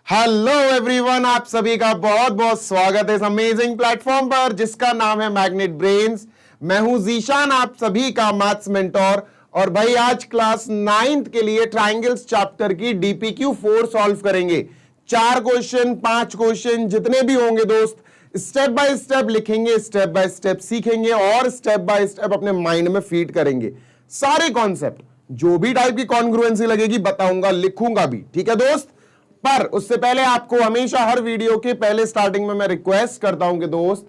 Hello everyone, आप सभी का बहुत बहुत स्वागत है इस अमेजिंग प्लेटफॉर्म पर जिसका नाम है मैग्नेट ब्रेन्स। मैं हूं जीशान, आप सभी का मैथ्स मेंटोर। और भाई आज क्लास 9th के लिए ट्राइंगल्स चैप्टर की डीपीक्यू 4 सॉल्व करेंगे। 4 क्वेश्चन 5 क्वेश्चन जितने भी होंगे दोस्त, स्टेप बाय स्टेप लिखेंगे, स्टेप बाय स्टेप सीखेंगे और स्टेप बाय स्टेप अपने माइंड में फीड करेंगे। सारे कॉन्सेप्ट, जो भी टाइप की कॉन्ग्रुएंसी लगेगी बताऊंगा, लिखूंगा भी, ठीक है दोस्त। पर उससे पहले आपको हमेशा हर वीडियो के पहले स्टार्टिंग में मैं रिक्वेस्ट करता हूं कि दोस्त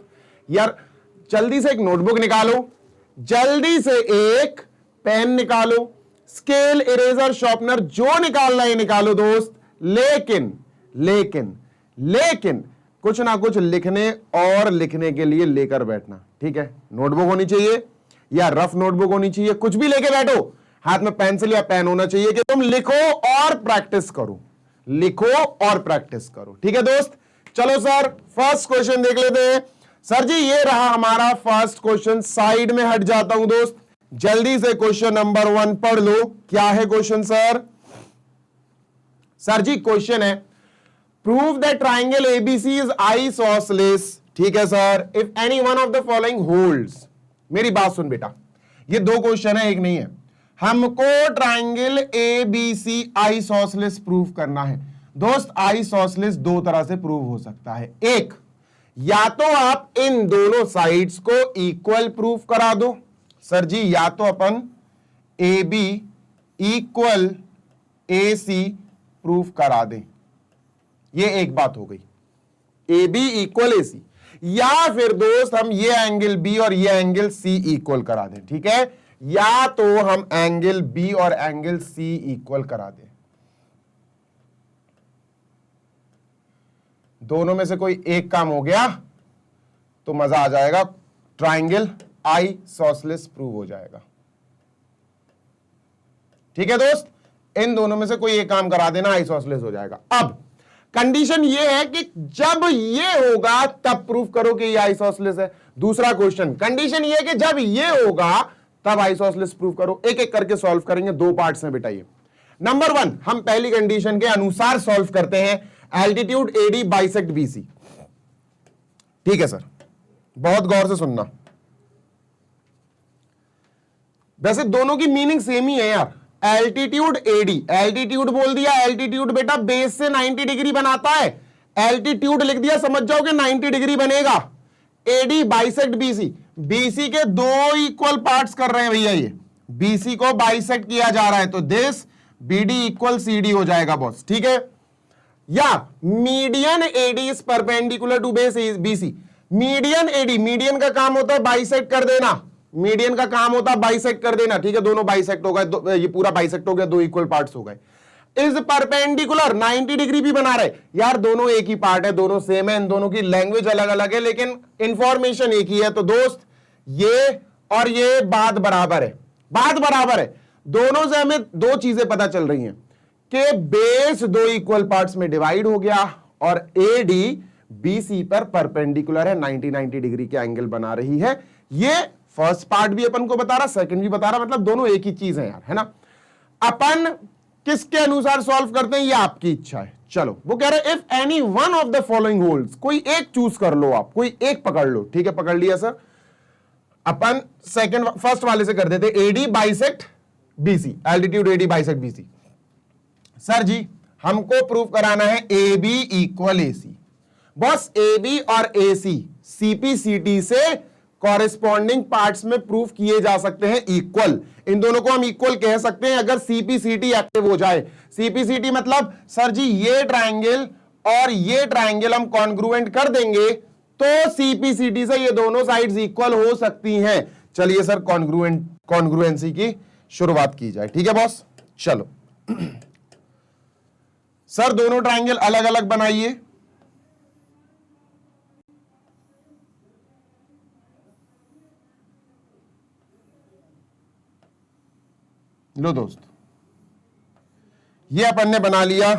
यार जल्दी से एक नोटबुक निकालो, जल्दी से एक पेन निकालो, स्केल, इरेजर, शार्पनर जो निकालना है निकालो दोस्त। लेकिन लेकिन लेकिन कुछ ना कुछ लिखने और लिखने के लिए लेकर बैठना, ठीक है। नोटबुक होनी चाहिए या रफ नोटबुक होनी चाहिए, कुछ भी लेके बैठो, हाथ में पेंसिल या पेन होना चाहिए कि तुम लिखो और प्रैक्टिस करो, लिखो और प्रैक्टिस करो, ठीक है दोस्त। चलो सर फर्स्ट क्वेश्चन देख लेते हैं। सर जी ये रहा हमारा फर्स्ट क्वेश्चन, साइड में हट जाता हूं दोस्त, जल्दी से क्वेश्चन नंबर 1 पढ़ लो। क्या है क्वेश्चन सर? सर जी क्वेश्चन है prove that triangle ABC is isosceles, ठीक है sir, if any one of the following holds. मेरी बात सुन बेटा, ये 2 क्वेश्चन है, एक नहीं है। हमको ट्राइंगल एबीसी आइसोसेलेस प्रूव करना है दोस्त। आइसोसेलेस 2 तरह से प्रूव हो सकता है। एक, या तो आप इन दोनों साइड्स को इक्वल प्रूव करा दो सर जी, या तो अपन A B equal A C prove करा दें, ये एक बात हो गई, ए बी इक्वल ए सी। या फिर दोस्त हम ये एंगल बी और ये एंगल सी इक्वल करा दें, ठीक है। या तो हम एंगल बी और एंगल सी इक्वल करा दें, दोनों में से कोई एक काम हो गया तो मजा आ जाएगा, ट्राइंगल आइसोसेलेस प्रूव हो जाएगा, ठीक है दोस्त। इन दोनों में से कोई एक काम करा देना, आइसोसेलेस हो जाएगा। अब कंडीशन ये है कि जब ये होगा तब प्रूव करो कि ये आइसोसेलेस है। दूसरा क्वेश्चन, कंडीशन ये है कि जब ये होगा तब आइसोसेलेस प्रूव करो। एक एक करके सॉल्व करेंगे, 2 पार्ट्स में बेटा ये। नंबर 1 हम पहली कंडीशन के अनुसार सॉल्व करते हैं, एल्टीट्यूड एडी बाइसेक्ट बीसी, ठीक है सर, बहुत गौर से सुनना। वैसे दोनों की मीनिंग सेम ही है यार। एल्टीट्यूड एडी, एल्टीट्यूड बोल दिया, एल्टीट्यूड बेटा बेस से 90 डिग्री बनाता है, एल्टीट्यूड लिख दिया, समझ जाओ कि 90 डिग्री बनेगा। एडी बाइसेक्ट बीसी, बीसी के 2 इक्वल पार्ट्स कर रहे हैं भैया, ये बीसी को बाइसेक्ट किया जा रहा है, तो दिस बीडी इक्वल सीडी हो जाएगा बॉस, ठीक है। या median AD is perpendicular to base BC, median AD, median का काम होता है बाइसेक्ट कर देना, मीडियन का काम होता है बाइसेक्ट कर देना, ठीक है। दोनों बाइसेक्ट हो गए, ये पूरा बाइसेक्ट हो गया, 2 इक्वल पार्ट्स हो गए। इज परपेंडिकुलर 90 डिग्री भी बना रहे यार, दोनों एक ही पार्ट है, दोनों सेम है, इन दोनों की लैंग्वेज अलग अलग है लेकिन इंफॉर्मेशन एक ही है। तो दोस्त ये और ये बात बराबर है, बात बराबर है। दोनों से हमें 2 चीजें पता चल रही हैं कि बेस 2 इक्वल पार्ट्स में डिवाइड हो गया और एडी बीसी पर परपेंडिकुलर है, 90 डिग्री के एंगल बना रही है। ये फर्स्ट पार्ट भी अपन को बता रहा, सेकंड भी बता रहा, मतलब दोनों एक ही चीज है यार, है ना। अपन किसके अनुसार सॉल्व करते हैं ये आपकी इच्छा है। चलो वो कह रहे if any one of the following holds, कोई एक चूज कर लो आप, कोई एक पकड़ लो, ठीक है, पकड़ लिया सर। अपन फर्स्ट वाले से कर देते, AD bisect BC, altitude AD bisect BC. Sir ji हमको प्रूव कराना है A B equal A C. Boss A B और ए सी सीपीसीटी से कॉरेस्पॉन्डिंग पार्ट्स में प्रूव किए जा सकते हैं इक्वल। इन दोनों को हम इक्वल कह सकते हैं अगर सीपीसीटी एक्टिव हो जाए। सीपीसीटी मतलब सर जी ये ट्राइंगल और ये ट्राइंगल हम कॉन्ग्रुएंट कर देंगे तो सीपीसीटी से ये दोनों साइड्स इक्वल हो सकती हैं। चलिए सर कॉन्ग्रुएंसी की शुरुआत की जाए, ठीक है बॉस। चलो सर दोनों ट्राइंगल अलग अलग बनाइए। लो दोस्त ये अपन ने बना लिया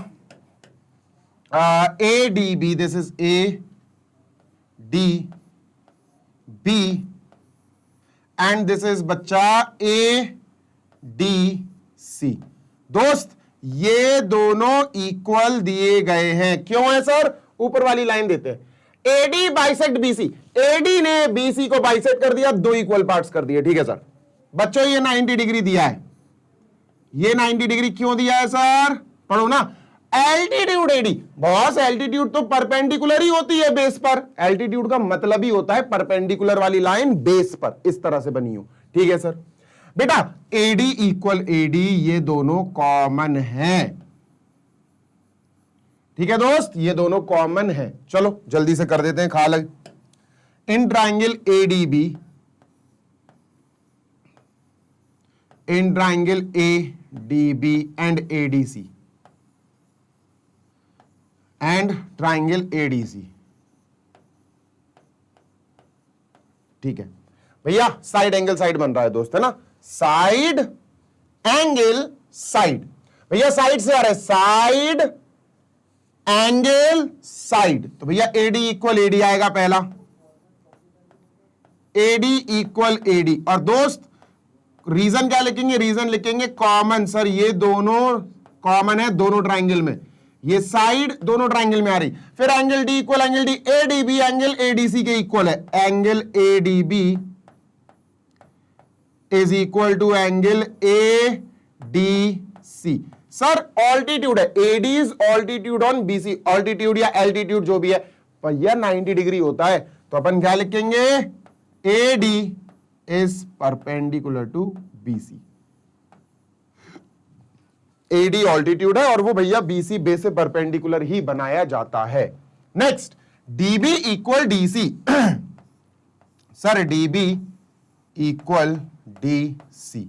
A D B, this is A D B and this is बच्चा ए डी सी। दोस्त ये दोनों इक्वल दिए गए हैं। क्यों है सर? ऊपर वाली लाइन देते हैं, एडी बाइसेक्ट बीसी, एडी ने बीसी को बाइसेक्ट कर दिया, दो इक्वल पार्ट्स कर दिए। ठीक है सर। बच्चों ये 90 डिग्री दिया है, ये 90 डिग्री क्यों दिया है सर? पढ़ो ना। एल्टीट्यूड एडी, बॉस एल्टीट्यूड तो परपेंडिकुलर ही होती है बेस पर। एल्टीट्यूड का मतलब ही होता है परपेंडिकुलर वाली लाइन बेस पर इस तरह से बनी हो। ठीक है सर। बेटा एडी इक्वल एडी ये दोनों कॉमन है। ठीक है दोस्त, ये दोनों कॉमन है। चलो जल्दी से कर देते हैं खा लग। In triangle ADB, in triangle ADB and ADC and triangle ADC. ठीक है भैया, साइड एंगल साइड बन रहा है दोस्त, है ना? साइड एंगल साइड, भैया साइड से आ रहा है, साइड एंगल साइड। तो भैया एडी इक्वल एडी आएगा पहला, एडी इक्वल एडी। और दोस्त रीजन क्या लिखेंगे? रीजन लिखेंगे कॉमन। सर ये दोनों कॉमन है दोनों ट्राइंगल में, ये साइड दोनों ट्राइंगल में आ रही। फिर angle D equal angle D, ADB angle ADC के इक्वल है। Angle ADB is equal to angle ADC. Sir altitude है, AD is altitude on BC, altitude या एल्टीट्यूड जो भी है भैया 90 डिग्री होता है। तो अपन क्या लिखेंगे? AD is perpendicular to BC. AD altitude है और वो भैया बीसी बेस से परपेंडिकुलर ही बनाया जाता है। Next DB equal DC. Sir DB equal DC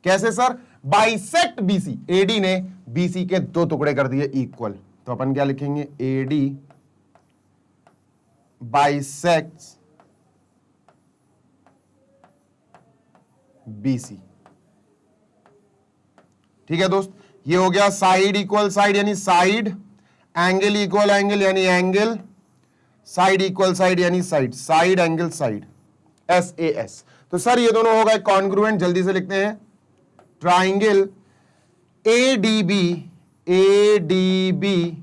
कैसे सर? बाइसेक्ट बीसी, एडी ने बीसी के दो टुकड़े कर दिए इक्वल। तो अपन क्या लिखेंगे? AD bisects BC. ठीक है दोस्त, ये हो गया साइड इक्वल साइड यानी साइड, एंगल इक्वल एंगल यानी एंगल, साइड इक्वल साइड यानी side, side angle side, SAS। तो सर ये दोनों हो गए कॉन्ग्रुएंट। जल्दी से लिखते हैं triangle ADB, ADB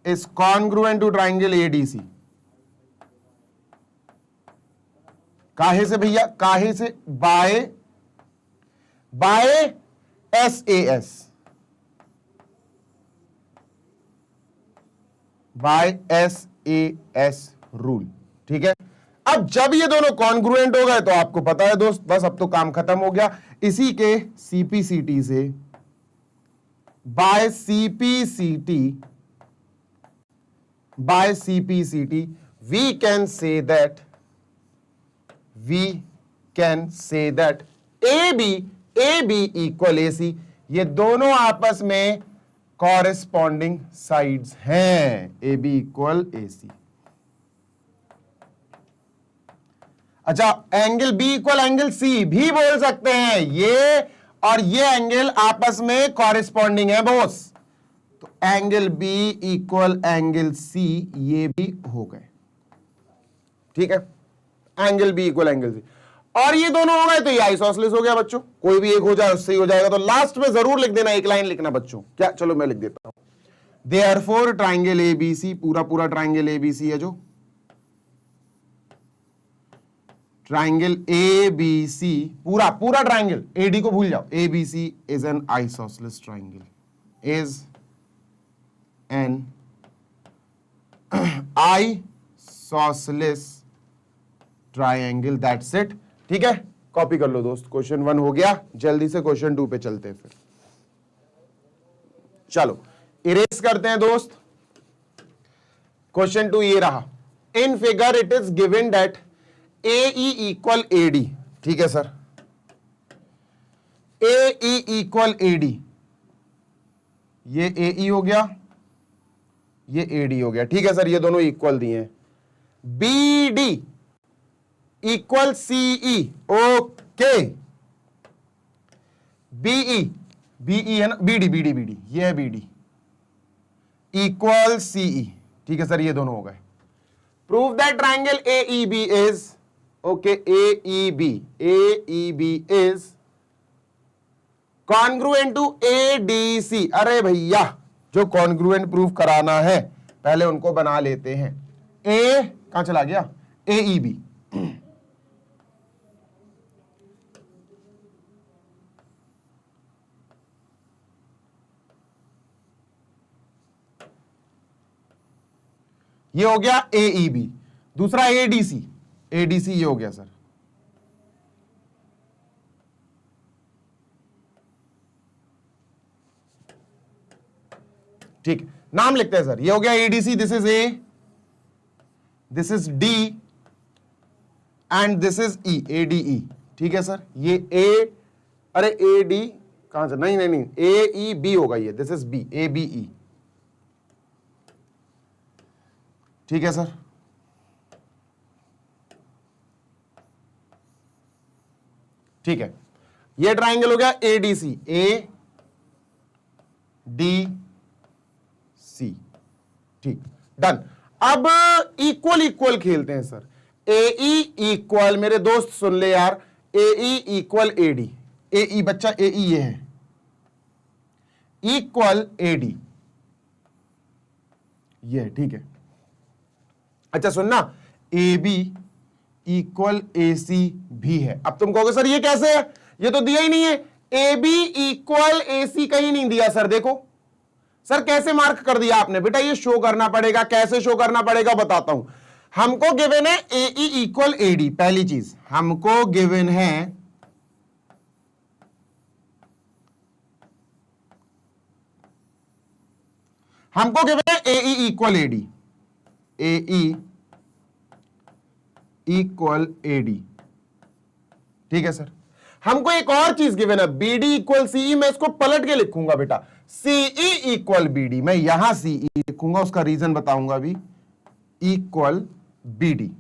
is congruent to triangle ADC. काहे से भैया? काहे से? By SAS, by SAS rule. ठीक है, अब जब ये दोनों कॉन्ग्रुएंट हो गए तो आपको पता है दोस्त, बस अब तो काम खत्म हो गया। इसी के CPCT से, by CPCT we can say that AB equal AC, ये दोनों आपस में कॉरेस्पॉन्डिंग साइड्स हैं। AB equal AC। अच्छा, angle B equal angle C भी बोल सकते हैं। ये और ये एंगल आपस में कॉरेस्पॉन्डिंग है बॉस। तो angle B equal angle C ये भी हो गए। ठीक है, angle B equal angle C, और ये दोनों हो गए तो ये आइसोसेलेस हो गया बच्चों। कोई भी एक हो जाए उससे ही हो जाएगा। तो लास्ट में जरूर लिख देना, एक लाइन लिखना बच्चों। क्या? चलो मैं लिख देता हूं। देयरफॉर ट्राइंगल ABC, पूरा ट्राइंगल ABC है जो ट्राइंगल ABC, पूरा ट्राइंगल, AD को भूल जाओ, ABC is an isosceles triangle, is an isosceles triangle. That's it. ठीक है, कॉपी कर लो दोस्त। क्वेश्चन 1 हो गया। जल्दी से क्वेश्चन 2 पे चलते हैं। फिर चलो इरेज करते हैं दोस्त। क्वेश्चन 2 ये रहा। In figure it is given that AE equal AD। ठीक है सर, AE इक्वल AD, ये AE हो गया, ये AD हो गया। ठीक है सर, ये दोनों इक्वल दिए हैं। BD equal CE, okay. BE है ना, BD, ये है BD इक्वल CE। ठीक है सर, ये दोनों हो गए। Prove that triangle AEB is, okay, AEB is congruent to ADC. अरे भैया जो कॉन्ग्रुएंट प्रूफ कराना है पहले उनको बना लेते हैं। ए कहां चला गया, ए ई बी, ये हो गया ए ई बी। दूसरा एडीसी, एडीसी ये हो गया सर। ठीक है, नाम लिखते हैं सर। ये हो गया ADC, this is A, this is D and this is E, ADE. ठीक है सर, ये ए, अरे ए डी कहां से, नहीं नहीं नहीं, ए ई बी होगा ये, this is B, A B E. ठीक है सर, ठीक है, ये ट्राइंगल हो गया एडीसी, ए डी सी। ठीक, डन। अब इक्वल इक्वल खेलते हैं सर। ए ई इक्वल, मेरे दोस्त सुन ले यार, ए E equal A D, A ई बच्चा, ए ई ये है, इक्वल ए डी ये है। ठीक है, अच्छा सुनना, ए बी इक्वल ए सी भी है। अब तुम कहोगे सर ये कैसे है, ये तो दिया ही नहीं है। ए बी इक्वल ए सी कहीं नहीं दिया सर। देखो सर कैसे मार्क कर दिया आपने, बेटा ये शो करना पड़ेगा। कैसे शो करना पड़ेगा बताता हूं। हमको गिवन है A E equal A D, पहली चीज हमको गिवन है A E equal A D, A E equal A D. ठीक है सर, हमको एक और चीज गिवन है, बी डी इक्वल सीई। मैं इसको पलट के लिखूंगा बेटा, सीई इक्वल बी डी। मैं यहां सीई लिखूंगा, उसका रीजन बताऊंगा अभी। Equal B D,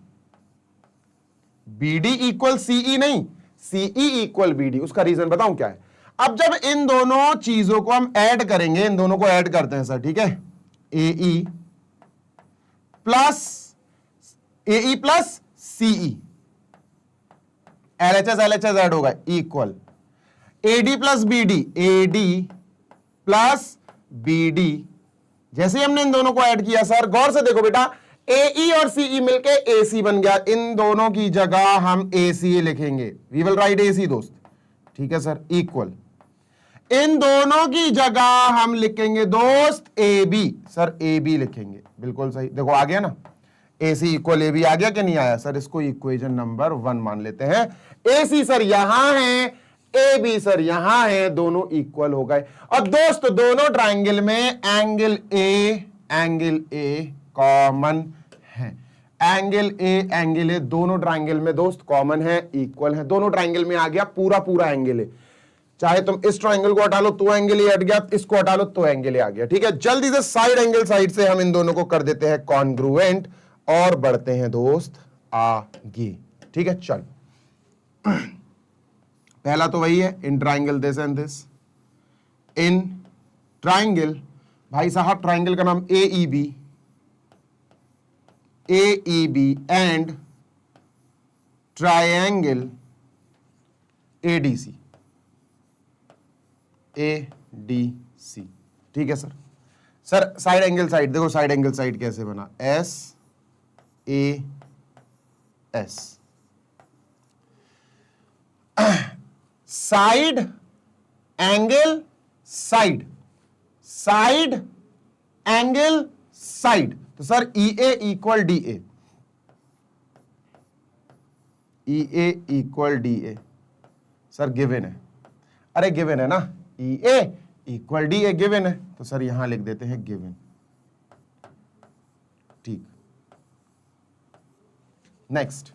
B D equal CE नहीं, सीई इक्वल बी डी। उसका रीजन बताऊं क्या है। अब जब इन दोनों चीजों को हम ऐड करेंगे, इन दोनों को ऐड करते हैं सर, ठीक है, A E plus CE, LHS add होगा, equal AD plus BD, AD plus BD. जैसे ही हमने इन दोनों को ऐड किया सर, गौर से देखो बेटा, एई और सीई मिलके एसी बन गया। इन दोनों की जगह हम एसी लिखेंगे, वी विल राइट एसी दोस्त। ठीक है सर, इक्वल इन दोनों की जगह हम लिखेंगे दोस्त A B. Sir A B लिखेंगे, बिल्कुल सही। देखो आ गया ना, ए सी इक्वल ए बी आ गया कि नहीं आया सर। इसको इक्वेशन नंबर 1 मान लेते हैं। ए सी सर यहां है, ए बी सर यहां है, दोनों इक्वल हो गए। और दोस्त दोनों ट्राइंगल में एंगल ए कॉमन है, एंगल ए दोनों ट्राइंगल में दोस्त कॉमन है, इक्वल है। दोनों ट्राइंगल में आ गया पूरा पूरा एंगल है। चाहे तुम इस ट्राइंगल को हटा लो तो एंगल ए हट गया, इसको हटा लो तो एंगल ए आ गया। ठीक है, जल्दी से साइड एंगल साइड से हम इन दोनों को कर देते हैं कॉन्ग्रुएंट और बढ़ते हैं दोस्त आगे। ठीक है, चल पहला तो वही है, in triangle this and this. In triangle भाई साहब, ट्राइंगल का नाम A E B and triangle ADC, ADC। ठीक है sir. Sir side angle side देखो, साइड एंगल साइड कैसे बना, SAS, side angle side, side angle side. तो sir EA equal DA, EA equal DA sir given है। अरे given है ना, EA इक्वल DA गिवन है, तो सर यहां लिख देते हैं गिवन। ठीक, नेक्स्ट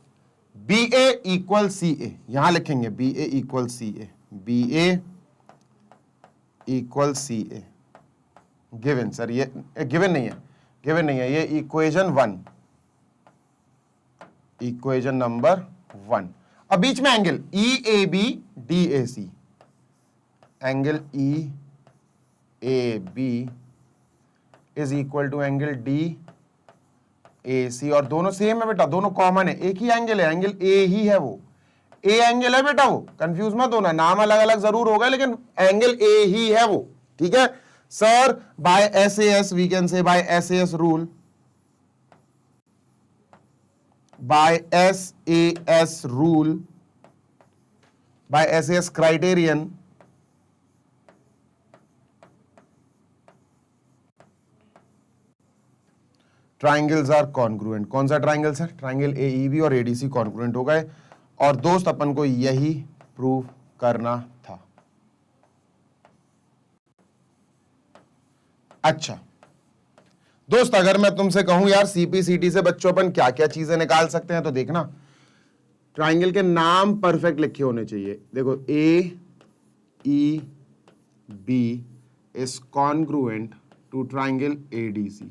BA इक्वल CA, यहां लिखेंगे BA equal CA, BA equal CA given. Sir ये गिवन नहीं है, गिवन नहीं है, ये इक्वेशन 1, इक्वेशन नंबर 1। अब बीच में angle EAB DAC, angle EAB is equal to angle DAC, और दोनों सेम है बेटा, दोनों कॉमन है, एक ही एंगल है, एंगल A ही है वो, ए एंगल है बेटा, वो कंफ्यूज मत होना, नाम अलग अलग जरूर होगा लेकिन एंगल ए ही है वो, ठीक है sir. By SAS we can say, by SAS rule, by SAS rule, by SAS criterion, triangles are congruent. कौन सा ट्राइंगल सर? ट्राइंगल एईबी और एडीसी कॉन्ग्रुएंट हो गए। और दोस्त अपन को यही प्रूव करना था। अच्छा दोस्त, अगर मैं तुमसे कहूं यार सीपीसीटी से बच्चों अपन क्या क्या चीजें निकाल सकते हैं, तो देखना ट्राइंगल के नाम परफेक्ट लिखे होने चाहिए। देखो A E B is congruent to triangle ADC,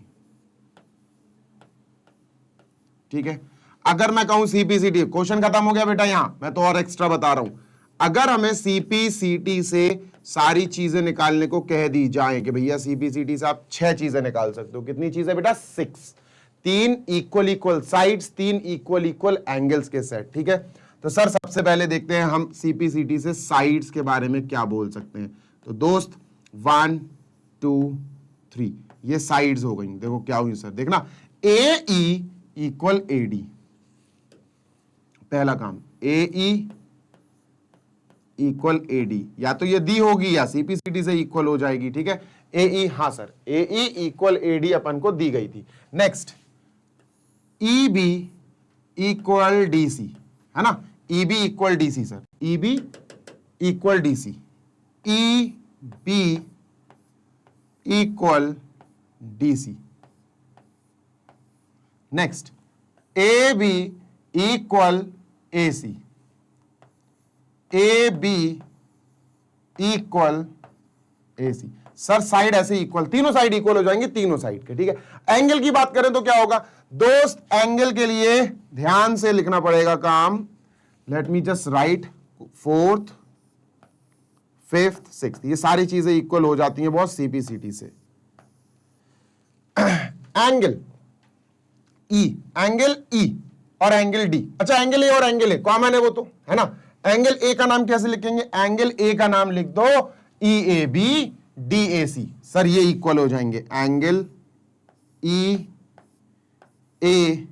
ठीक है। अगर मैं कहूं सीपीसीटी, क्वेश्चन खत्म हो गया बेटा, यहां मैं तो और एक्स्ट्रा बता रहा हूं। अगर हमें सीपीसीटी से सारी चीजें निकालने को कह दी जाए कि भैया सीपीसीटी से आप 6 चीजें निकाल सकते हो, कितनी चीजें बेटा? 6। 3 equal equal sides, 3 equal equal angles के सेट, ठीक है। तो सर सबसे पहले देखते हैं हम सीपीसीटी से साइड्स के बारे में क्या बोल सकते हैं। तो दोस्त 1 2 3 ये साइड्स हो गई। देखो क्या हुई सर, देखना ए ई इक्वल एडी, पहला काम ए ई इक्वल एडी, या तो ये दी होगी या सीपीसीटी से इक्वल हो जाएगी, ठीक है। ए ई, हाँ sir, A E equal AD अपन को दी गई थी। Next E B equal DC, है ना, E B equal DC sir, E B equal DC, E B equal DC. Next A B equal A C, A B equal A C. Sir side ऐसे equal, तीनों side equal हो जाएंगे, तीनों side के, ठीक है। एंगल की बात करें तो क्या होगा दोस्त? एंगल के लिए ध्यान से लिखना पड़ेगा काम। Let me just right 4th 5th 6th, ये सारी चीजें इक्वल हो जाती हैं बहुत सीपीसीटी से। एंगल ई, एंगल ई और एंगल डी, अच्छा एंगल ए और एंगल ए कॉमन है वो तो, है ना। एंगल ए का नाम कैसे लिखेंगे? एंगल ए का नाम लिख दो E A B D A C, sir ये इक्वल हो जाएंगे। Angle E A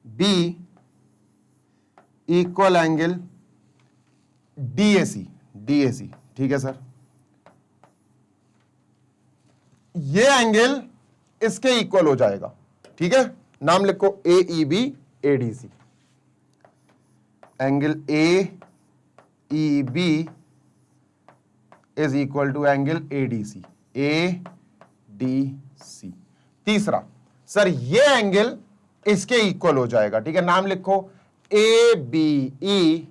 B equal angle D A C, ठीक है सर। ये एंगल इसके इक्वल हो जाएगा, ठीक है। नाम लिखो A E B A D C, angle A E B is equal to angle A D C, A D C. तीसरा सर ये एंगल इसके इक्वल हो जाएगा, ठीक है। नाम लिखो A B E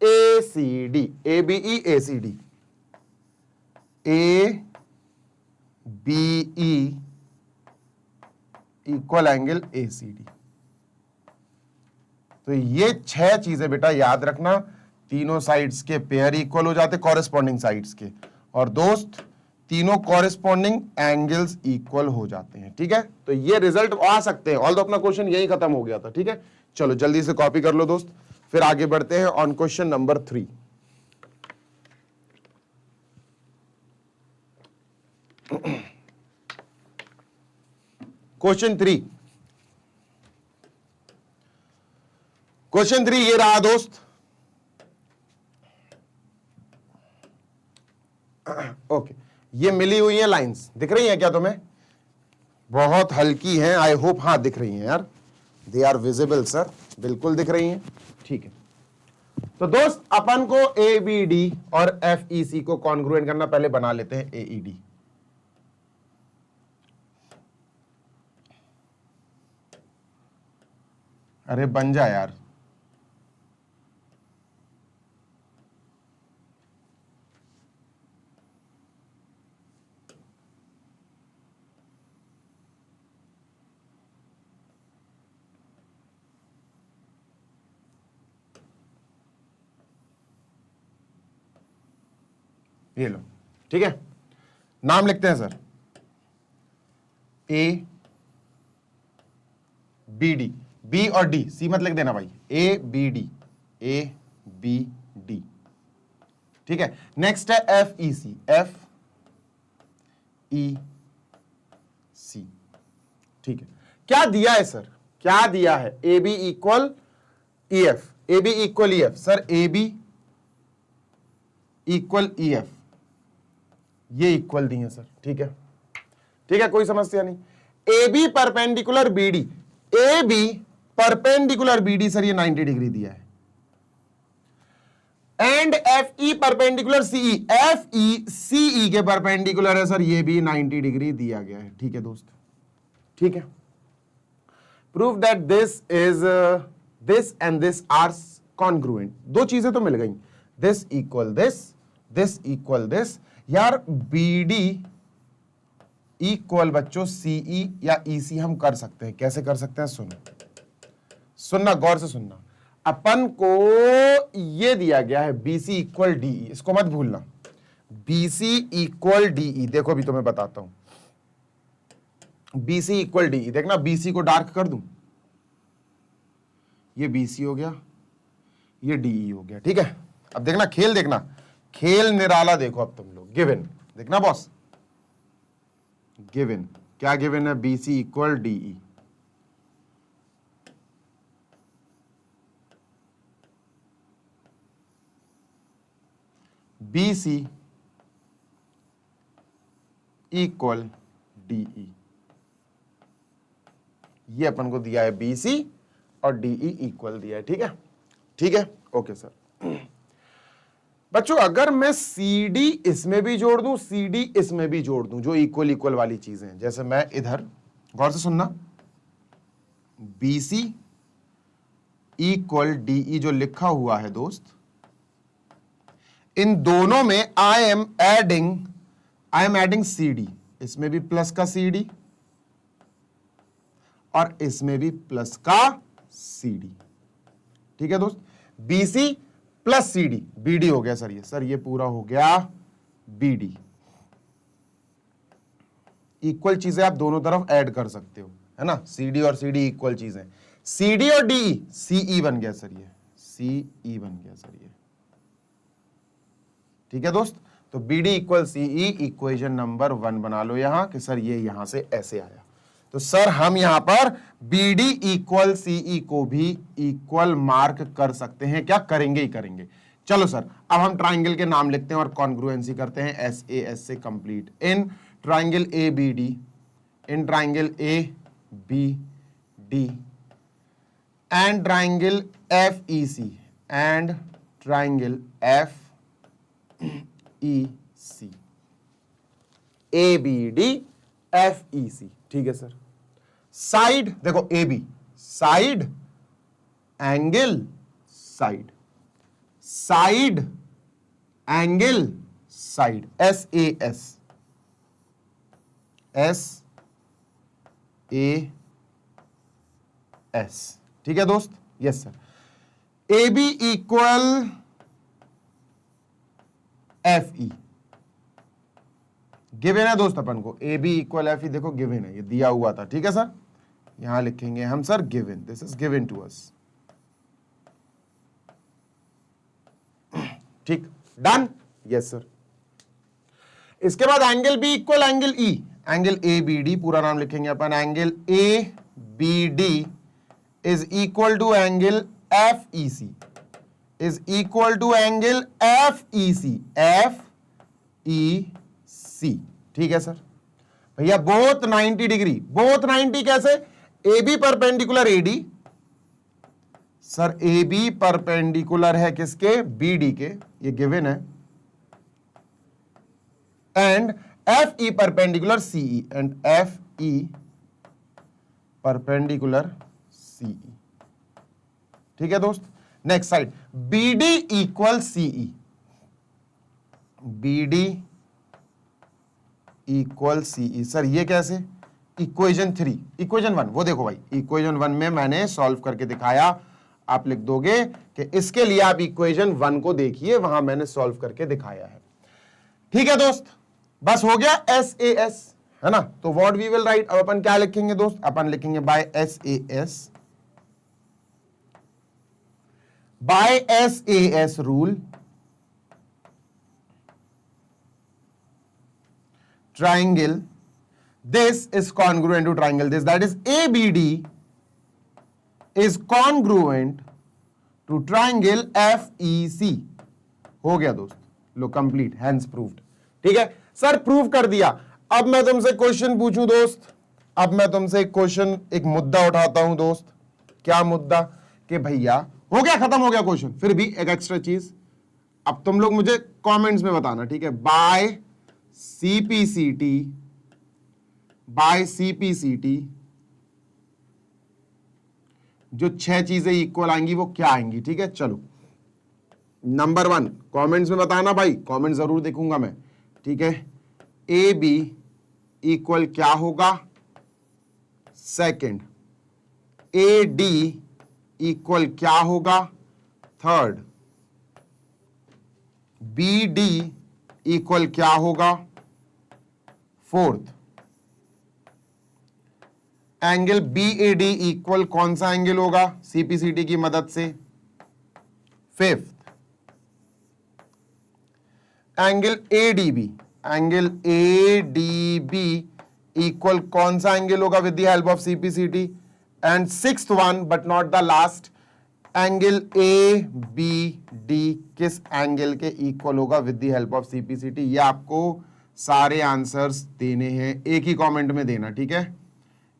A C D, A B E A C D, A B E equal angle A C D. तो ये 6 चीजें बेटा याद रखना, तीनों साइड्स के पेयर इक्वल हो जाते कॉरेस्पॉन्डिंग साइड्स के, और दोस्त तीनों कॉरेस्पॉन्डिंग एंगल्स इक्वल हो जाते हैं, ठीक है। तो ये रिजल्ट आ सकते हैं। ऑल दो अपना क्वेश्चन यही खत्म हो गया था, ठीक है। चलो जल्दी से कॉपी कर लो दोस्त, फिर आगे बढ़ते हैं on question number 3। Question 3, question 3 ये रहा दोस्त। ओके, ये मिली हुई है लाइंस, दिख रही हैं क्या तुम्हें? बहुत हल्की हैं, आई होप, हाँ दिख रही हैं यार, दे आर विजिबल सर, बिल्कुल दिख रही हैं, ठीक है। तो दोस्त अपन को ए बी डी और एफ ई सी को कॉन्ग्रुएंट करना, पहले बना लेते हैं ए ई डी। अरे बन जा यार, ये लो, ठीक है। नाम लिखते हैं sir A B D, B और डी, सी मत लिख देना भाई, A B D, A B D. ठीक है, नेक्स्ट है एफ ई सी, एफ ई सी। ठीक है, क्या दिया है सर, क्या दिया है, A B equal E F, A B equal E F. Sir A B equal E F, ये इक्वल दिए सर। ठीक है, ठीक है, कोई समस्या नहीं। A B perpendicular B D, A B perpendicular B D, sir ये 90 डिग्री दिया है। And F E perpendicular CE, F E CE के परपेंडिकुलर है सर, ये भी 90 डिग्री दिया गया है। ठीक है दोस्त, ठीक है। Prove that this is this and this are congruent. दो चीजें तो मिल गई, this equal this equal this. यार बी डी इक्वल बच्चों सीई या ईसी हम कर सकते हैं। कैसे कर सकते हैं, सुनना गौर से सुनना। अपन को ये दिया गया है बीसी इक्वल डीई, इसको मत भूलना, बीसी इक्वल डीई। देखो अभी तो मैं बताता हूं, बीसी इक्वल डीई। देखना बीसी को डार्क कर दूं, ये बीसी हो गया, ये डीई हो गया। ठीक है, अब देखना खेल, देखना खेल निराला। देखो अब तुम लोग गिवन देखना बॉस, गिवन क्या गिवन है, BC equal DE. BC equal DE, ये अपन को दिया है BC और DE इक्वल दिया है। ठीक है, ठीक है, ओके सर। बच्चों अगर मैं CD इसमें भी जोड़ दूं, CD इसमें भी जोड़ दूं, जो इक्वल इक्वल वाली चीजें हैं, जैसे मैं इधर गौर से सुनना, BC इक्वल DE जो लिखा हुआ है दोस्त, इन दोनों में आई एम एडिंग CD। इसमें भी प्लस का CD और इसमें भी प्लस का CD। ठीक है दोस्त, BC प्लस CD, BD हो गया सर ये पूरा हो गया BD। इक्वल चीजें आप दोनों तरफ ऐड कर सकते हो, है ना, CD और CD इक्वल चीजें, CD और DE, CE बन गया सर, ये CE बन गया सर ये। ठीक है दोस्त, तो BD equal CE equation number 1 बना लो यहां कि सर ये यहां से ऐसे आया। तो सर हम यहां पर BD इक्वल CE को भी इक्वल मार्क कर सकते हैं, क्या करेंगे ही करेंगे। चलो सर अब हम ट्राइंगल के नाम लिखते हैं और कॉन्ग्रुएंसी करते हैं SAS से complete. In triangle ABD, in triangle ABD and triangle FEC and triangle FEC, ABD FEC। ठीक है सर, साइड देखो AB, side angle side, side angle side, SAS, SAS। ठीक है दोस्त, yes sir. AB equal FE given है दोस्त अपन को, AB equal FE देखो गिवन है, ये दिया हुआ था। ठीक है सर, यहां लिखेंगे हम sir given, this is given to us. ठीक, डन, यस सर। इसके बाद angle B equal angle E, angle ABD पूरा नाम लिखेंगे अपन, angle ABD is equal to angle FEC, is equal to angle FEC, FEC। ठीक है सर भैया, बोथ 90 डिग्री, बोथ 90 कैसे, AB perpendicular AD, sir AB perpendicular है किसके, BD के, ये गिवन है, and FE perpendicular CE, and FE perpendicular CE। ठीक है दोस्त, next side BD equal CE, BD equal CE। Sir ये कैसे, इक्वेशन 3, इक्वेशन 1 वो देखो भाई, इक्वेशन 1 में मैंने सॉल्व करके दिखाया, आप लिख दोगे कि इसके लिए आप इक्वेशन 1 को देखिए, वहां मैंने सॉल्व करके दिखाया है। ठीक है दोस्त, बस हो गया SAS, है ना। तो व्हाट वी विल राइट, अब अपन क्या लिखेंगे दोस्त, अपन लिखेंगे by SAS, by SAS rule triangle this is congruent to triangle this, that is ABD is congruent to triangle FEC। हो गया दोस्त, लो कंप्लीट, हैंस प्रूव्ड। ठीक है सर, प्रूव कर दिया। अब मैं तुमसे क्वेश्चन पूछूं दोस्त, अब मैं तुमसे एक क्वेश्चन, एक मुद्दा उठाता हूं दोस्त। क्या मुद्दा? कि भैया हो गया, खत्म हो गया क्वेश्चन, फिर भी एक एक्स्ट्रा चीज अब तुम लोग मुझे कमेंट्स में बताना, ठीक है? बाय CPCT जो 6 चीजें इक्वल आएंगी वो क्या आएंगी? ठीक है, चलो नंबर 1 कमेंट्स में बताना भाई, कमेंट जरूर देखूंगा मैं। ठीक है, AB इक्वल क्या होगा? सेकंड, AD इक्वल क्या होगा? थर्ड, BD इक्वल क्या होगा? फोर्थ, एंगल BAD इक्वल कौन सा एंगल होगा CPCT की मदद से? फिफ्थ, एंगल ADB इक्वल कौन सा एंगल होगा with the help of CPCT? And sixth one but not the last, angle ABD किस एंगल के इक्वल होगा with the help of CPCT? ये आपको सारे आंसर्स देने हैं, एक ही कमेंट में देना। ठीक है,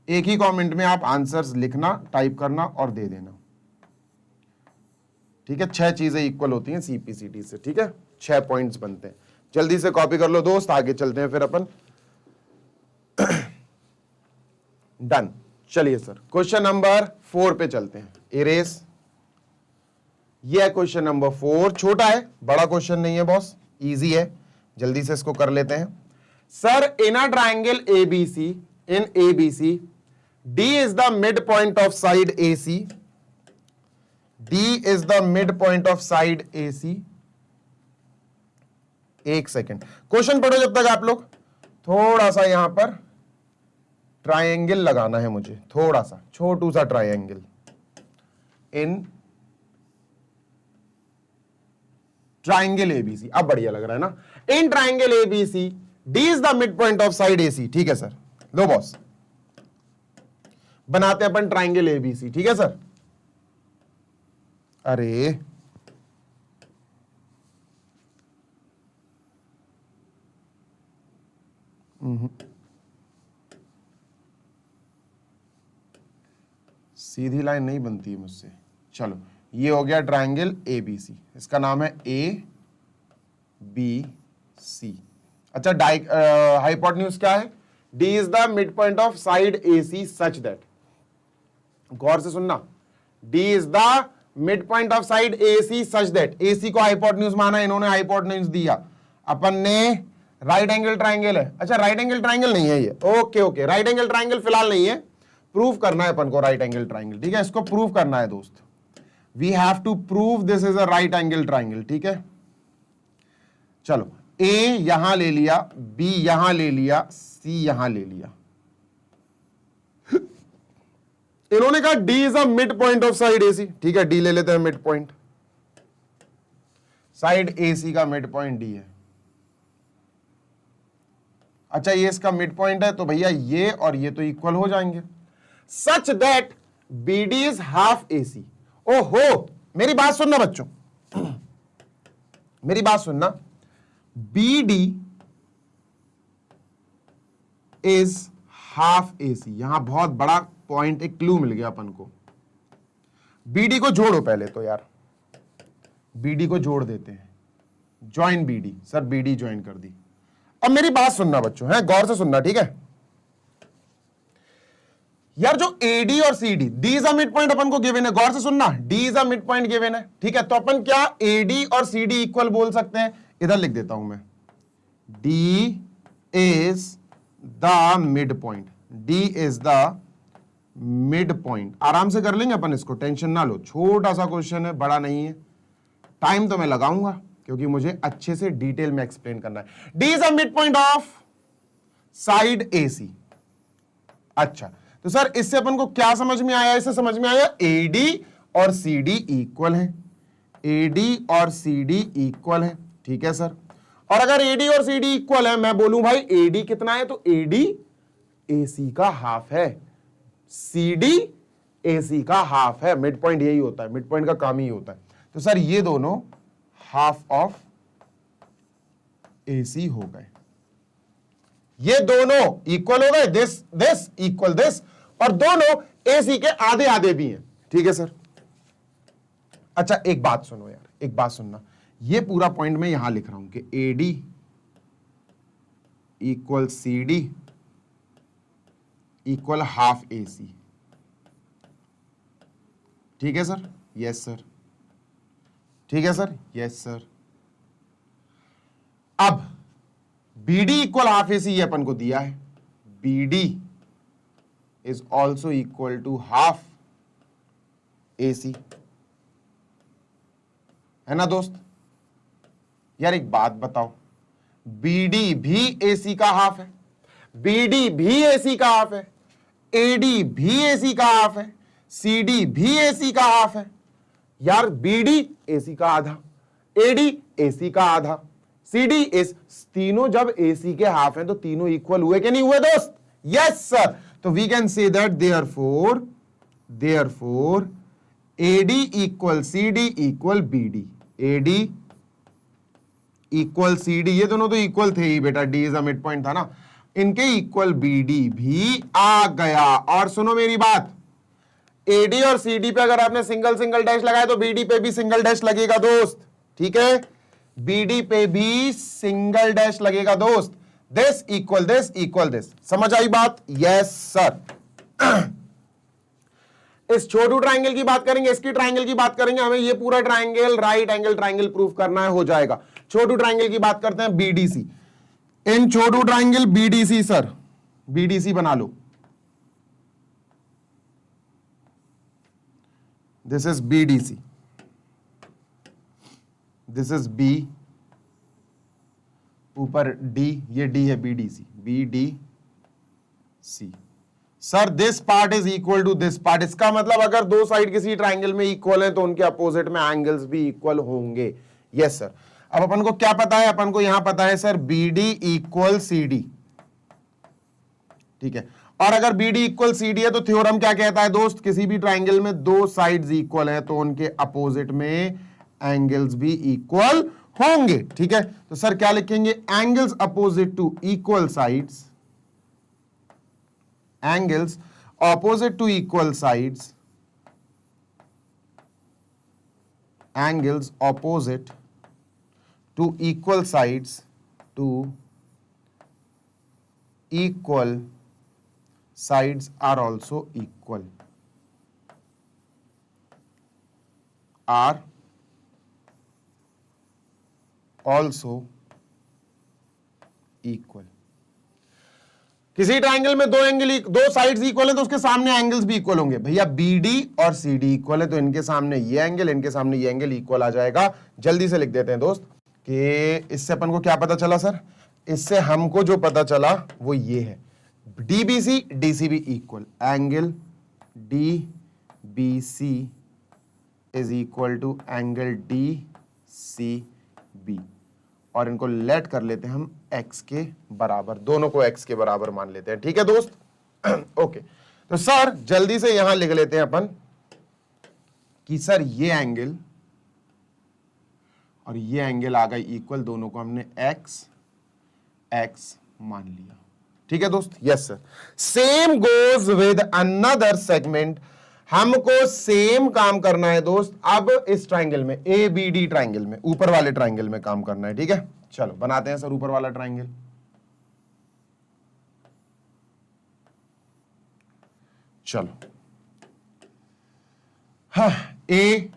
एक ही कमेंट में आप आंसर्स लिखना, टाइप करना और दे देना। ठीक है, 6 चीजें इक्वल होती हैं CPCT से। ठीक है, 6 पॉइंट्स बनते हैं। जल्दी से कॉपी कर लो दोस्त, आगे चलते हैं फिर अपन। डन। चलिए सर, क्वेश्चन नंबर 4 पे चलते हैं। इरेज, ये है क्वेश्चन नंबर 4। छोटा है, बड़ा क्वेश्चन नहीं है बॉस, इजी है, जल्दी से इसको कर लेते हैं। Sir, in a triangle ABC, in ABC, D is the midpoint of side AC. D is the midpoint of side AC. एक सेकेंड, क्वेश्चन पढ़ो जब तक आप लोग। थोड़ा सा यहां पर ट्रायंगल लगाना है मुझे, थोड़ा सा छोटू सा ट्रायंगल इन ट्राइंगल ABC। अब बढ़िया लग रहा है ना? In triangle ABC, D is the midpoint of side AC। ठीक है सर, लो बॉस, बनाते हैं अपन ट्राइंगल ABC। ठीक है सर। अरे सीधी लाइन नहीं बनती है मुझसे। चलो, ये हो गया ट्राइंगल ABC, इसका नाम है ABC। अच्छा, हाइपोटेन्यूज क्या है? D is the midpoint of side AC such that, गौर से सुनना, D is the midpoint of side AC such that, AC को हाइपोटेन्यूज माना, इन्होंने हाइपोटेन्यूज दिया, अपन ने राइट एंगल ट्राइंगल है। अच्छा, राइट एंगल ट्राइंगल नहीं है ये, okay okay, right angle triangle फिलहाल नहीं है, प्रूव करना है अपन को राइट एंगल ट्राइंगल। ठीक है, इसको प्रूव करना है दोस्त, we have to prove this is a right angle triangle. ठीक है, चलो, A यहां ले लिया, B यहां ले लिया, C यहां ले लिया। इन्होंने कहा D is a mid point of side AC। ठीक है, D ले लेते हैं मिड पॉइंट, साइड AC का मिड पॉइंट D है। अच्छा, ये इसका मिड पॉइंट है, तो भैया ये और ये तो इक्वल हो जाएंगे, such that BD is half AC। ओहो, मेरी बात सुनना बच्चों, मेरी बात सुनना, BD इज हाफ AC। यहां बहुत बड़ा पॉइंट, एक क्लू मिल गया अपन को। BD को जोड़ो पहले तो यार, BD को जोड़ देते हैं, join BD। Sir, BD join कर दी। अब मेरी बात सुनना बच्चों, है, गौर से सुनना। ठीक है यार, जो AD और CD, D is a midpoint अपन को गिवन है, गौर से सुनना, D is a midpoint given है। ठीक है, तो अपन क्या AD और CD इक्वल बोल सकते हैं? इधर लिख देता हूं मैं, D is the mid point, D is the mid point. आराम से कर लेंगे अपन इसको, टेंशन ना लो, छोटा सा क्वेश्चन है, बड़ा नहीं है। टाइम तो मैं लगाऊंगा क्योंकि मुझे अच्छे से डिटेल में एक्सप्लेन करना है। D is a mid point of side AC। अच्छा, तो सर इससे अपन को क्या समझ में आया? इससे समझ में आया AD और CD इक्वल हैं, एडी और सीडी इक्वल है, ठीक है सर। और अगर एडी और सीडी इक्वल है, मैं बोलूं भाई एडी कितना है, तो एडी एसी का हाफ है, सीडी एसी का हाफ है। मिड पॉइंट यही होता है, मिड पॉइंट का काम ही होता है। तो सर ये दोनों हाफ ऑफ एसी हो गए, ये दोनों इक्वल हो गए, दिस इक्वल दिस, और दोनों एसी के आधे आधे भी हैं, ठीक है सर। अच्छा एक बात सुनो यार, एक बात सुनना, ये पूरा पॉइंट मैं यहां लिख रहा हूं कि AD equal CD equal half AC, ठीक है सर, यस सर, ठीक है सर, यस सर। अब बीडी इक्वल हाफ एसी ये अपन को दिया है, BD is also equal to half AC, है ना दोस्त। यार एक बात बताओ, बीडी भी एसी का हाफ है, बीडी भी एसी का हाफ है, एडी भी एसी का हाफ है, सीडी भी एसी का हाफ है। यार बीडी एसी का आधा, एडी एसी का आधा, सीडी एस, तीनों जब एसी के हाफ हैं तो तीनों इक्वल हुए कि नहीं हुए दोस्त? Yes sir. तो we can say that therefore AD equal CD equal BD, AD equal CD, ये दोनों तो इक्वल थे ही बेटा, डी इज अ मिड पॉइंट था ना, इनके इक्वल बीडी भी आ गया। और सुनो मेरी बात, एडी और सीडी पे अगर आपने सिंगल सिंगल डैश लगाया तो बीडी पे भी सिंगल डैश लगेगा दोस्त, ठीक है, बीडी पे भी सिंगल डैश लगेगा दोस्त। This equal this equal this, समझ आई बात? Yes sir. इस छोटू ट्राइंगल की बात करेंगे, इसकी ट्राइंगल की बात करेंगे, हमें ये पूरा triangle right angle triangle proof करना है, हो जाएगा। छोटू ट्राइंगल की बात करते हैं, बीडीसी। इन छोटू ट्राइंगल बीडीसी सर, बीडीसी बना लो। This is BDC, this is B, ऊपर डी, ये डी है BDC, BDC. Sir this part is equal to this part, इसका मतलब अगर दो साइड किसी ट्राइंगल में इक्वल है तो उनके अपोजिट में एंगल्स भी इक्वल होंगे। Yes sir. अब अपन को क्या पता है, अपन को यहां पता है सर बीडी इक्वल सीडी, ठीक है। और अगर बीडी इक्वल सीडी है तो थ्योरम क्या कहता है दोस्त, किसी भी ट्राइंगल में दो साइड्स इक्वल है तो उनके अपोजिट में एंगल्स भी इक्वल होंगे, ठीक है। तो सर क्या लिखेंगे, angles opposite to equal sides, angles opposite to equal sides, angles opposite to equal sides to equal sides are also equal, are also equal। किसी ट्राइंगल में दो एंगल, दो साइड्स इक्वल है तो उसके सामने एंगल्स भी इक्वल होंगे। भैया बीडी और सीडी इक्वल है तो इनके सामने ये एंगल, इनके सामने ये एंगल इक्वल आ जाएगा। जल्दी से लिख देते हैं दोस्त कि इससे अपन को क्या पता चला सर, इससे हमको जो पता चला वो ये है, DBC DCB equal, angle DBC is equal to angle DCB, और इनको लेट कर लेते हैं हम x के बराबर, दोनों को x के बराबर मान लेते हैं, ठीक है दोस्त। ओके तो सर जल्दी से यहां लिख लेते हैं अपन कि सर ये एंगल और ये एंगल आ गए इक्वल, दोनों को हमने x मान लिया, ठीक है दोस्त। Yes sir. Same goes with another segment, हमको सेम काम करना है दोस्त। अब इस ट्राइंगल में, ए बी डी ट्राइंगल में, ऊपर वाले ट्राइंगल में काम करना है, ठीक है। चलो बनाते हैं सर ऊपर वाला ट्राइंगल। चलो हाँ, ए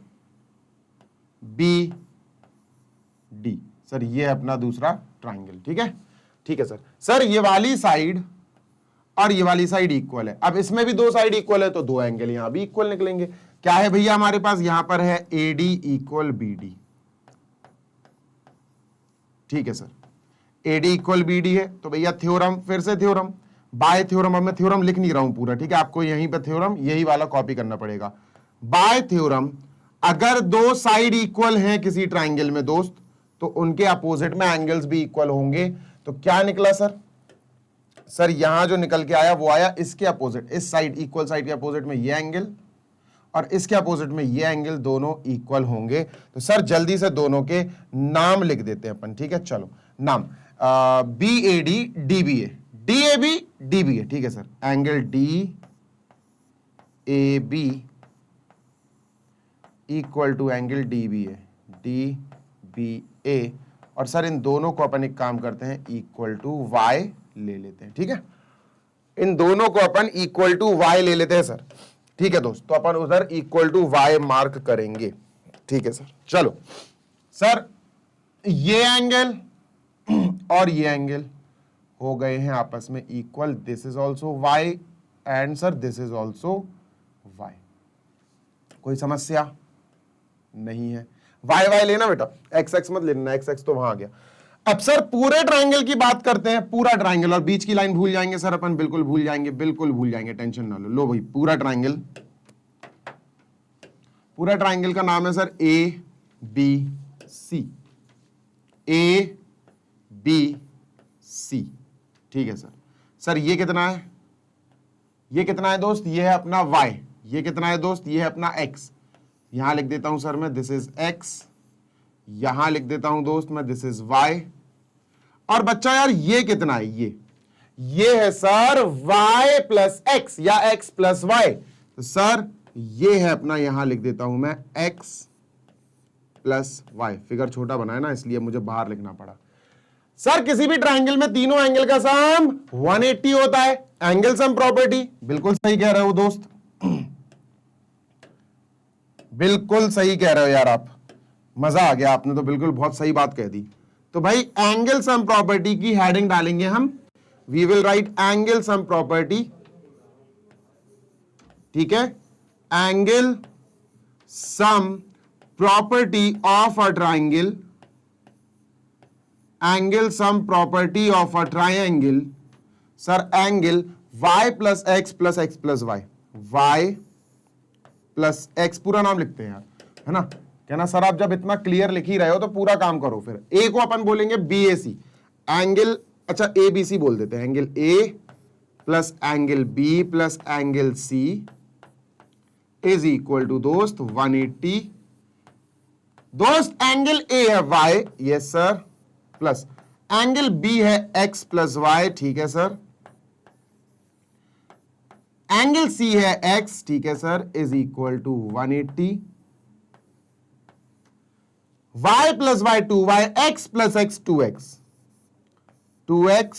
बी डी, सर ये अपना दूसरा ट्राइंगल, ठीक है, ठीक है सर। सर ये वाली साइड और ये वाली साइड इक्वल है, अब इसमें भी दो साइड इक्वल है तो दो एंगल यहां भी इक्वल निकलेंगे। क्या है भैया हमारे पास, यहां पर है एडी इक्वल बीडी, ठीक है सर, एडी इक्वल बीडी है तो भैया थ्योरम, फिर से थ्योरम बाय थ्योरम, अब मैं थ्योरम लिख नहीं रहा हूं पूरा, ठीक है, आपको यहीं पे थ्योरम यही वाला कॉपी करना पड़ेगा। बाय थ्योरम अगर दो साइड इक्वल हैं किसी ट्राइंगल में दोस्त, तो उनके अपोजिट में एंगल्स भी इक्वल होंगे। तो क्या निकला सर? सर यहां जो निकल के आया वो आया इसके अपोजिट, इस साइड इक्वल साइड के अपोजिट में ये एंगल और इसके अपोजिट में ये एंगल, दोनों इक्वल होंगे। तो सर जल्दी से दोनों के नाम लिख देते हैं अपन, ठीक है? चलो नाम, BAD DBA, DAB DBA, ठीक है sir. Angle DAB equal to angle DBA, DBA, और सर इन दोनों को अपन एक काम करते हैं, इक्वल टू Y ले लेते हैं, ठीक है? इन दोनों को अपन इक्वल टू Y ले लेते हैं सर, ठीक है दोस्त? तो अपन उधर इक्वल टू Y मार्क करेंगे, ठीक है सर। चलो सर, ये एंगल और ये एंगल हो गए हैं आपस में equal. This is also Y and sir this is also Y। कोई समस्या नहीं है? वाई वाई लेना बेटा, एक्स एक्स मत लेना, एक्स एक्स तो वहां आ गया। अब सर पूरे ट्राइंगल की बात करते हैं, पूरा ट्राइंगल, और बीच की लाइन भूल जाएंगे सर अपन, बिल्कुल भूल जाएंगे, बिल्कुल भूल जाएंगे, टेंशन ना लो। लो भाई, पूरा ट्राइंगल, पूरा ट्राइंगल का नाम है सर ABC, ABC, ठीक है सर। सर ये कितना है? ये कितना है दोस्त? ये है अपना Y। ये कितना है दोस्त? ये है अपना X। यहां लिख देता हूं सर मैं, दिस इज X। यहां लिख देता हूं दोस्त मैं, दिस इज Y। और बच्चा यार ये कितना है? ये है सर Y प्लस X या X प्लस Y। तो सर ये है अपना, यहां लिख देता हूं मैं X प्लस Y। फिगर छोटा बनाया ना, इसलिए मुझे बाहर लिखना पड़ा। सर किसी भी ट्राइंगल में तीनों एंगल का सम 180 होता है, एंगल सम प्रॉपर्टी। बिल्कुल सही कह रहे हो दोस्त, बिल्कुल सही कह रहे हो यार आप, मजा आ गया, आपने तो बिल्कुल बहुत सही बात कह दी। तो भाई एंगल सम प्रॉपर्टी की हेडिंग डालेंगे हम, we will write angle sum property, ठीक है? Angle sum property of a triangle, angle sum property of a triangle. Sir angle y plus X plus X plus Y, y plus X, पूरा नाम लिखते हैं यार, है ना? कहना सर आप जब इतना क्लियर लिख ही रहे हो तो पूरा काम करो। फिर ए को अपन बोलेंगे BAC, एंगल, अच्छा ABC बोल देते हैं, angle A plus angle B plus angle C is equal to दोस्त 180। दोस्त एंगल A है Y, yes sir, plus angle B है X प्लस Y, ठीक है सर, एंगल C है X, ठीक है sir, is equal to 180। Y plus Y 2Y, X plus X 2X, 2X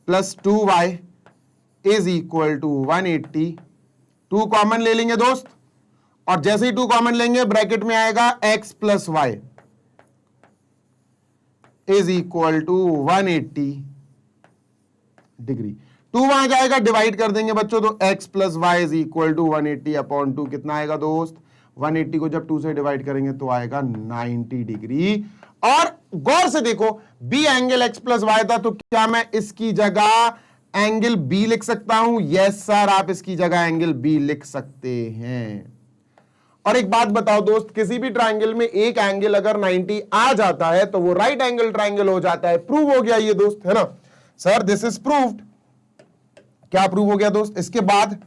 plus 2Y is equal to 180। 2 common ले लेंगे दोस्त, और जैसे ही 2 कॉमन लेंगे ब्रैकेट में आएगा X plus Y is equal to 180 degree. 2 वहां जाएगा, डिवाइड कर देंगे बच्चों, तो x plus Y is equal to 180 upon 2 कितना आएगा दोस्त? 180 को जब 2 से डिवाइड करेंगे तो आएगा 90 डिग्री। और गौर से देखो, B angle x plus Y था, तो क्या मैं इसकी जगह एंगल B लिख सकता हूं? यस सर, आप इसकी जगह एंगल B लिख सकते हैं। और एक बात बताओ दोस्त, किसी भी ट्राइंगल में एक एंगल अगर 90 आ जाता है तो वो राइट एंगल ट्राइंगल हो जाता है। प्रूव हो गया ये दोस्त, है ना सर? This is proved. क्या प्रूव हो गया दोस्त? इसके बाद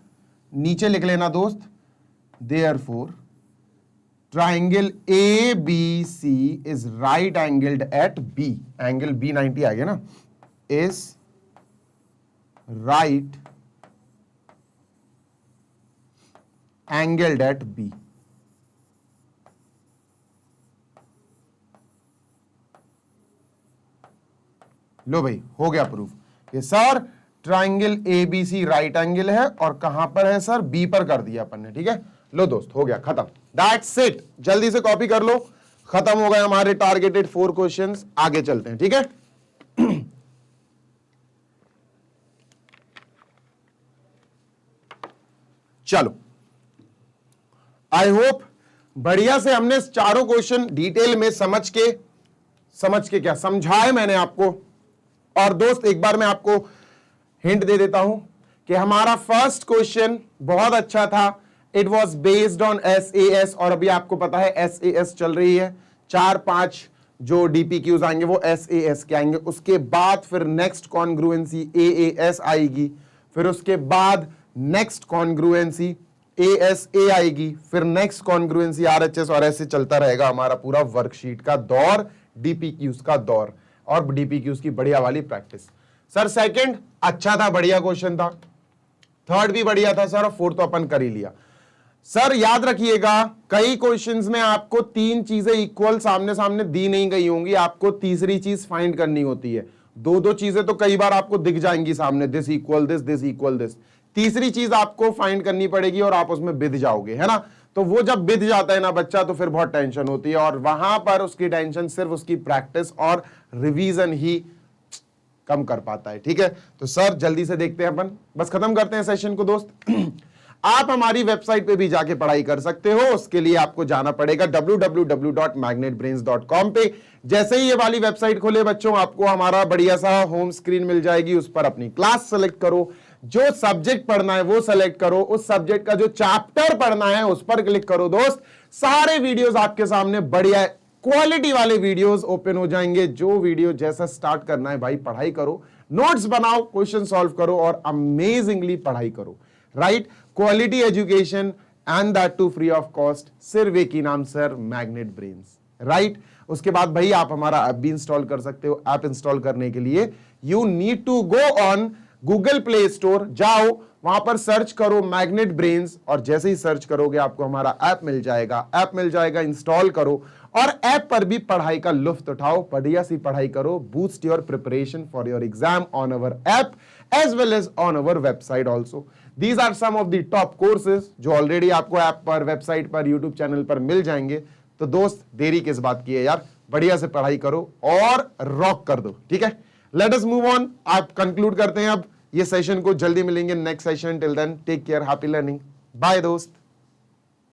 नीचे लिख लेना दोस्त, therefore triangle ABC is right angled at B। Angle B 90 आ गया ना, is right angled at B। लो भाई, हो गया प्रूफ कि sir triangle ABC right angle है, और कहां पर है सर? B पर कर दिया अपन ने, ठीक है? लो दोस्त, हो गया, खत्म, दैट्स इट। जल्दी से कॉपी कर लो, खत्म हो गए हमारे टारगेटेड 4 क्वेश्चंस। आगे चलते हैं, ठीक है? चलो, आई होप बढ़िया से हमने चारों क्वेश्चन डिटेल में समझ के क्या समझाए मैंने आपको। और दोस्त एक बार मैं आपको हिंट दे देता हूं कि हमारा फर्स्ट क्वेश्चन बहुत अच्छा था, it was based on SAS, और अभी आपको पता है SAS चल रही है, 4-5 जो DPQs आएंगे वो SAS के आएंगे, उसके बाद फिर नेक्स्ट कॉन्ग्रुएंसी AAS आएगी, फिर उसके बाद नेक्स्ट कॉन्ग्रुएंसी ASA आएगी, फिर नेक्स्ट कॉन्ग्रुएंसी RHS, और ऐसे चलता रहेगा हमारा पूरा वर्कशीट का दौर, DPQs का दौर और DPQs की बढ़िया वाली प्रैक्टिस। सर सेकंड अच्छा था, बढ़िया क्वेश्चन था, थर्ड भी बढ़िया था सर, और फोर्थ तो अपन कर ही लिया। सर याद रखिएगा कई क्वेश्चंस में आपको 3 चीजें इक्वल सामने सामने दी नहीं गई होंगी, आपको तीसरी चीज फाइंड करनी होती है। 2-2 चीजें तो कई बार आपको दिख जाएंगी सामने, this equal this equal this, तीसरी चीज आपको फाइंड करनी पड़ेगी और आप उसमें बिध जाओगे, है ना। तो वो जब बिध जाता है ना बच्चा तो फिर बहुत टेंशन होती है, और वहां पर उसकी टेंशन सिर्फ उसकी प्रैक्टिस और रिवीजन ही कम कर पाता है। ठीक है, तो सर जल्दी से देखते हैं अपन, बस खत्म करते हैं सेशन को दोस्त। आप हमारी वेबसाइट पे भी जाके पढ़ाई कर सकते हो, उसके लिए आपको जाना पड़ेगा www.magnetbrains.com पे। जैसे ही ये वाली वेबसाइट खोले बच्चों, आपको हमारा बढ़िया सा होम स्क्रीन मिल जाएगी, उस पर अपनी क्लास सेलेक्ट करो, जो सब्जेक्ट पढ़ना है वो सेलेक्ट करो, उस सब्जेक्ट का जो चैप्टर पढ़ना है उस पर क्लिक करो दोस्त। सारे वीडियोस आपके सामने बढ़िया क्वालिटी वाले वीडियोस ओपन हो जाएंगे। जो वीडियो जैसा स्टार्ट करना है भाई पढ़ाई करो, नोट्स बनाओ, क्वेश्चन सॉल्व करो और अमेजिंगली पढ़ाई करो, right. Quality education and that too free of cost, सिर्फ एक ही नाम सर, मैग्नेट ब्रेन्स, राइट। उसके बाद भाई आप हमारा ऐप भी इंस्टॉल कर सकते हो। ऐप इंस्टॉल करने के लिए you need to go on Google Play Store, जाओ वहां पर सर्च करो मैग्नेट ब्रेन्स, और जैसे ही सर्च करोगे आपको हमारा ऐप मिल जाएगा, इंस्टॉल करो और ऐप पर भी पढ़ाई का लुत्फ उठाओ, बढ़िया सी पढ़ाई करो, boost your preparation for your exam on our app as well as on our website also. These are some of the top courses जो ऑलरेडी आपको ऐप पर, वेबसाइट पर, यूट्यूब चैनल पर मिल जाएंगे। तो दोस्त देरी किस बात की है यार, बढ़िया से पढ़ाई करो और रॉक कर दो, ठीक है। लेट अस मूव ऑन, आप कंक्लूड करते हैं अब ये सेशन को, जल्दी मिलेंगे next session. Till then take care, happy learning, bye दोस्त।